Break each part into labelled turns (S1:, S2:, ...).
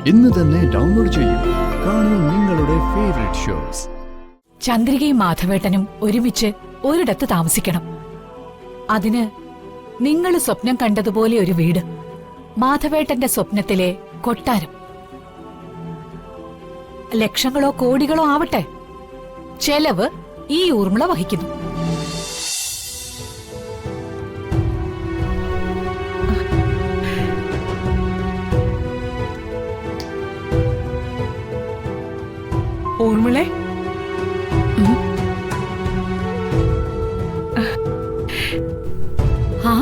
S1: ഇന്ന് തന്നെ ഡൗൺലോഡ് ചെയ്യൂ. കാണൂ നിങ്ങളുടെ ഫേവറേറ്റ് ഷോസ്.
S2: ചന്ദ്രികയും മാധവേട്ടനും ഒരുമിച്ച് ഒരിടത്ത് താമസിക്കണം. അതിന് നിങ്ങൾ സ്വപ്നം കണ്ടതുപോലെ ഒരു വീട്, മാധവേട്ടന്റെ സ്വപ്നത്തിലെ കൊട്ടാരം. ലക്ഷങ്ങളോ കോടികളോ ആവട്ടെ, ചെലവ് ഈ ഊർമിള വഹിക്കുന്നു.
S3: ഊർമിളെ,
S2: ആ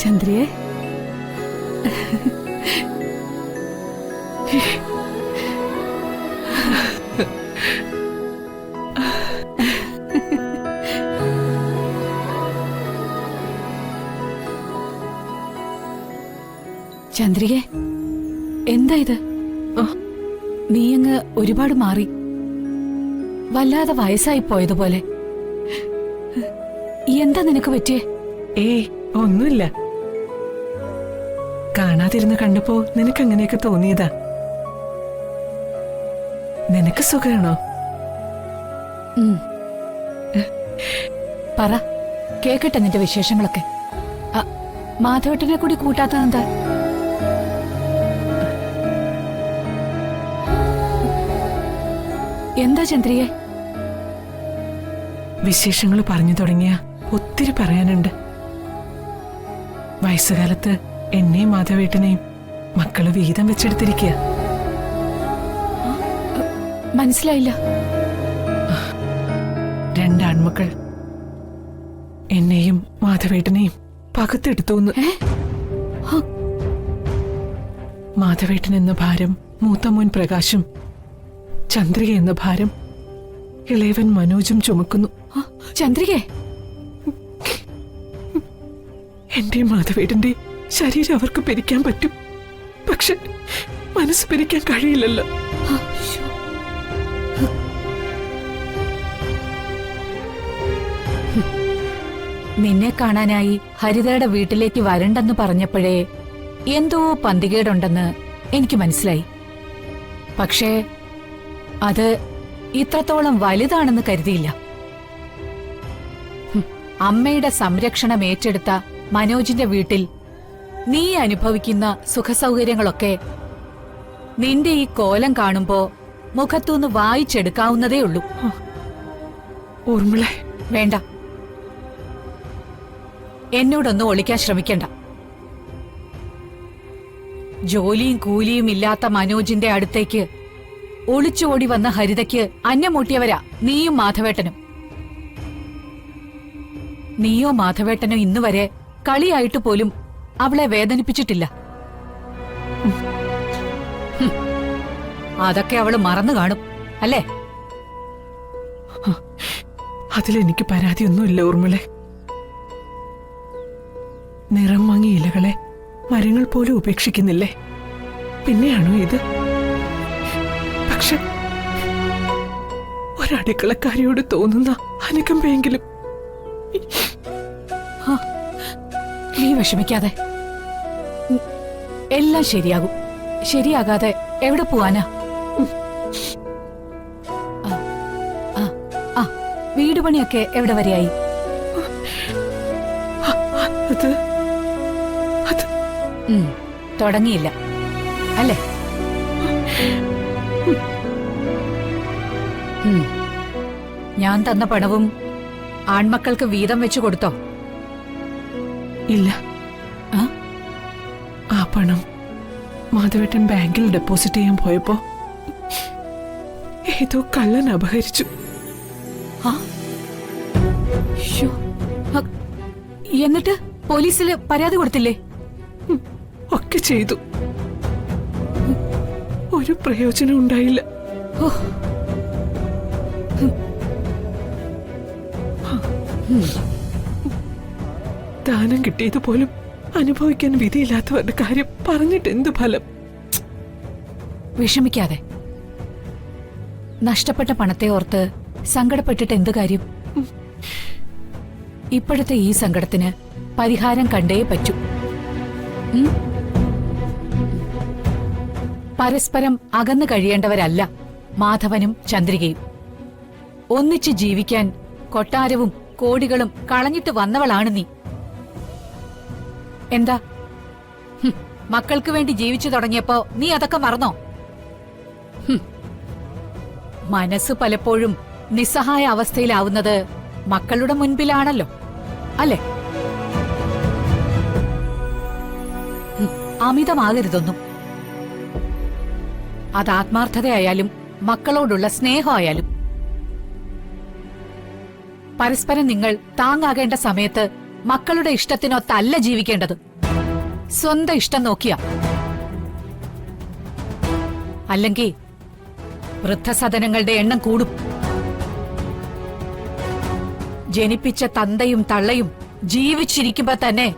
S2: ചന്ദ്രിയെ, ചന്ദ്രികെ, എന്താ ഇത്? നീയങ്ങ് ഒരുപാട് മാറി, വല്ലാതെ വയസ്സായി പോയതുപോലെ. എന്താ നിനക്ക് പറ്റിയേ?
S3: ഏയ് ഒന്നുമില്ല. കാണാതിരുന്ന് കണ്ടപ്പോ നിനക്ക് അങ്ങനെയൊക്കെ തോന്നിയതാ. നിനക്ക് സുഖാണോ?
S2: പറ, കേക്കട്ടെ നിന്റെ വിശേഷങ്ങളൊക്കെ. മാധവട്ടനെ കൂടി കൂട്ടാത്തതെന്താ? എന്താ ചന്ദ്രിയെ?
S3: വിശേഷങ്ങൾ പറഞ്ഞു തുടങ്ങിയ ഒത്തിരി പറയാനുണ്ട്. വയസ്സുകാലത്ത് എന്നെയും മാധവേട്ടനെയും മക്കള് വീതം വെച്ചെടുത്തിരിക്കുക.
S2: മനസ്സിലായില്ല.
S3: രണ്ടാൺമക്കൾ എന്നെയും മാധവേട്ടനെയും പകത്തെടുത്തോന്ന്. മാധവേട്ടൻ എന്ന ഭാരം മൂത്തമോൻ പ്രകാശും, ചന്ദ്രിക എന്ന ഭാരം ഇളയവൻ മനോജും ചുമക്കുന്നു.
S2: ചന്ദ്രികെ,
S3: എന്റെ മാധവേട്ടന്റെ ശരീരം അവർക്ക് പിരിക്കാൻ പറ്റും, പക്ഷെ മനസ്സ് പിരിക്കാൻ കഴിയില്ലല്ലോ.
S2: നിന്നെ കാണാനായി ഹരിതയുടെ വീട്ടിലേക്ക് വരണ്ടെന്ന് പറഞ്ഞപ്പോഴേ എന്തോ പന്തികേടുണ്ടെന്ന് എനിക്ക് മനസ്സിലായി. പക്ഷേ അത് ഇത്രത്തോളം വലുതാണെന്ന് കരുതിയില്ല. അമ്മയുടെ സംരക്ഷണം ഏറ്റെടുത്ത മനോജിന്റെ വീട്ടിൽ നീ അനുഭവിക്കുന്ന സുഖസൗകര്യങ്ങളൊക്കെ നിന്റെ ഈ കോലം കാണുമ്പോ മുഖത്തുനിന്ന് വായിച്ചെടുക്കാവുന്നതേ ഉള്ളൂ.
S3: ഊർമിളെ,
S2: വേണ്ട, എന്നോടൊന്നും ഒളിക്കാൻ ശ്രമിക്കണ്ട. ജോലിയും കൂലിയും ഇല്ലാത്ത മനോജിന്റെ അടുത്തേക്ക് ഒളിച്ചോടി വന്ന ഹരിതയ്ക്ക് അന്യമൂട്ടിയവരാ നീയും മാധവേട്ടനും. നീയോ മാധവേട്ടനോ ഇന്നുവരെ കളിയായിട്ട് പോലും അവളെ വേദനിപ്പിച്ചിട്ടില്ല. അതൊക്കെ അവള് മറന്നു കാണും, അല്ലേ?
S3: അതിലെനിക്ക് പരാതിയൊന്നുമില്ല ഊർമിളെ. നിറം മങ്ങിയ ഇലകളെ മരങ്ങൾ പോലും ഉപേക്ഷിക്കുന്നില്ലേ? പിന്നെയാണോ ഇത്? പക്ഷെ ഒരടുക്കളക്കാരിയോട് തോന്നുന്ന അനുകമ്പയെങ്കിലും.
S2: നീ വിഷമിക്കാതെ, എല്ലാം ശരിയാകും. ശരിയാകാതെ എവിടെ പോവാനാ? വീട് പണിയൊക്കെ എവിടെ വരെയായി? തുടങ്ങിയില്ല അല്ലേ? ഞാൻ തന്ന പണവും ആൺമക്കൾക്ക് വീതം വെച്ചു കൊടുത്തോ?
S3: ഇല്ല. ആ പണം മാധവേട്ടൻ ബാങ്കിൽ ഡെപ്പോസിറ്റ് ചെയ്യാൻ പോയപ്പോ ഏതോ കള്ളൻ അപഹരിച്ചു.
S2: എന്നിട്ട് പോലീസില് പരാതി കൊടുത്തില്ലേ?
S3: ഒക്കെ ചെയ്തു. ഒരു പ്രയോജനം ഉണ്ടായില്ല.
S2: ഓ,
S3: ദാനം കിട്ടിയതുപോലും അനുഭവിക്കാൻ വിധിയില്ലാത്തവരുടെ കാര്യം പറഞ്ഞിട്ട് എന്ത് ഫലം?
S2: വിഷമിക്കാതെ. നഷ്ടപ്പെട്ട പണത്തെ ഓർത്ത് സങ്കടപ്പെട്ടിട്ട് എന്ത് കാര്യം? ഇപ്പോഴത്തെ ഈ സങ്കടത്തിന് പരിഹാരം കണ്ടേ പറ്റൂ. ഉം? പരസ്പരം അകന്നു കഴിയേണ്ടവരല്ല മാധവനും ചന്ദ്രികയും. ഒന്നിച്ച് ജീവിക്കാൻ കൊട്ടാരവും കോടികളും കളഞ്ഞിട്ട് വന്നവളാണ് നീ. എന്താ മക്കൾക്ക് വേണ്ടി ജീവിച്ചു തുടങ്ങിയപ്പോ നീ അതൊക്കെ മറന്നോ? മനസ്സ് പലപ്പോഴും നിസ്സഹായ അവസ്ഥയിലാവുന്നത് മക്കളുടെ മുൻപിലാണല്ലോ, അല്ലേ? അമിതമാകരുതൊന്നും. അത് ആത്മാർത്ഥതയായാലും മക്കളോടുള്ള സ്നേഹമായാലും. പരസ്പരം നിങ്ങൾ താങ്ങാകേണ്ട സമയത്ത് മക്കളുടെ ഇഷ്ടത്തിനൊത്തല്ല ജീവിക്കേണ്ടത്. സ്വന്തം ഇഷ്ടം നോക്കിയാ. അല്ലെങ്കിൽ വൃദ്ധസദനങ്ങളുടെ എണ്ണം കൂടും. ജനിപ്പിച്ച തന്തയും തള്ളയും ജീവിച്ചിരിക്കുമ്പോ തന്നെ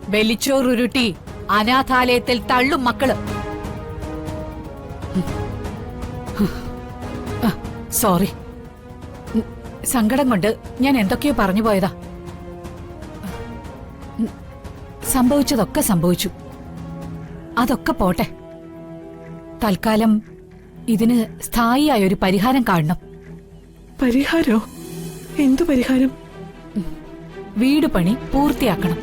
S2: വെലിച്ചോറുരുട്ടി അനാഥാലയത്തിൽ തള്ളും മക്കള്. സോറി, സങ്കടം കൊണ്ട് ഞാൻ എന്തൊക്കെയോ പറഞ്ഞു പോയതാ. സംഭവിച്ചതൊക്കെ സംഭവിച്ചു. അതൊക്കെ പോട്ടെ. തൽക്കാലം ഇതിന് സ്ഥായിയായ ഒരു പരിഹാരം കാണണം.
S3: പരിഹാരോ? എന്തു പരിഹാരം?
S2: വീട് പണി പൂർത്തിയാക്കണം.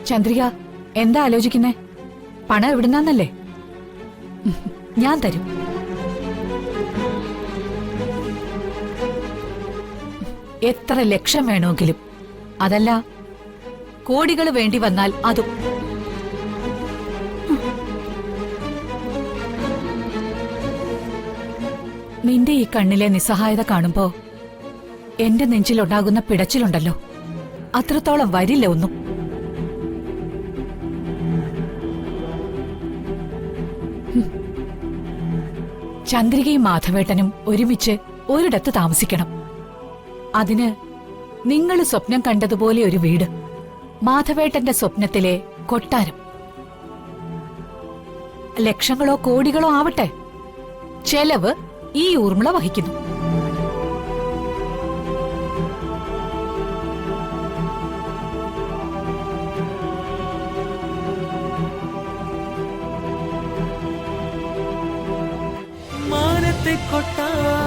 S2: ചന്ദ്രിക, എന്താ ആലോചിക്കുന്നേ? പണം എവിടുന്നാന്നല്ലേ? ഞാൻ തരും. എത്ര ലക്ഷം വേണമെങ്കിലും. അതല്ല, കോടികൾ വേണ്ടി വന്നാൽ അതും. നിന്റെ ഈ കണ്ണിലെ നിസ്സഹായത കാണുമ്പോ എന്റെ നെഞ്ചിലുണ്ടാകുന്ന പിടച്ചിലുണ്ടല്ലോ, അത്രത്തോളം വരില്ല ഒന്നും. ചന്ദ്രികയും മാധവേട്ടനും ഒരുമിച്ച് ഒരിടത്ത് താമസിക്കണം. അതിന് നിങ്ങൾ സ്വപ്നം കണ്ടതുപോലെ ഒരു വീട്, മാധവേട്ടന്റെ സ്വപ്നത്തിലെ കൊട്ടാരം. ലക്ഷങ്ങളോ കോടികളോ ആവട്ടെ, ചെലവ് ഈ ഊർമിള വഹിക്കുന്നു.
S4: മാനത്തെ കൊട്ടാരം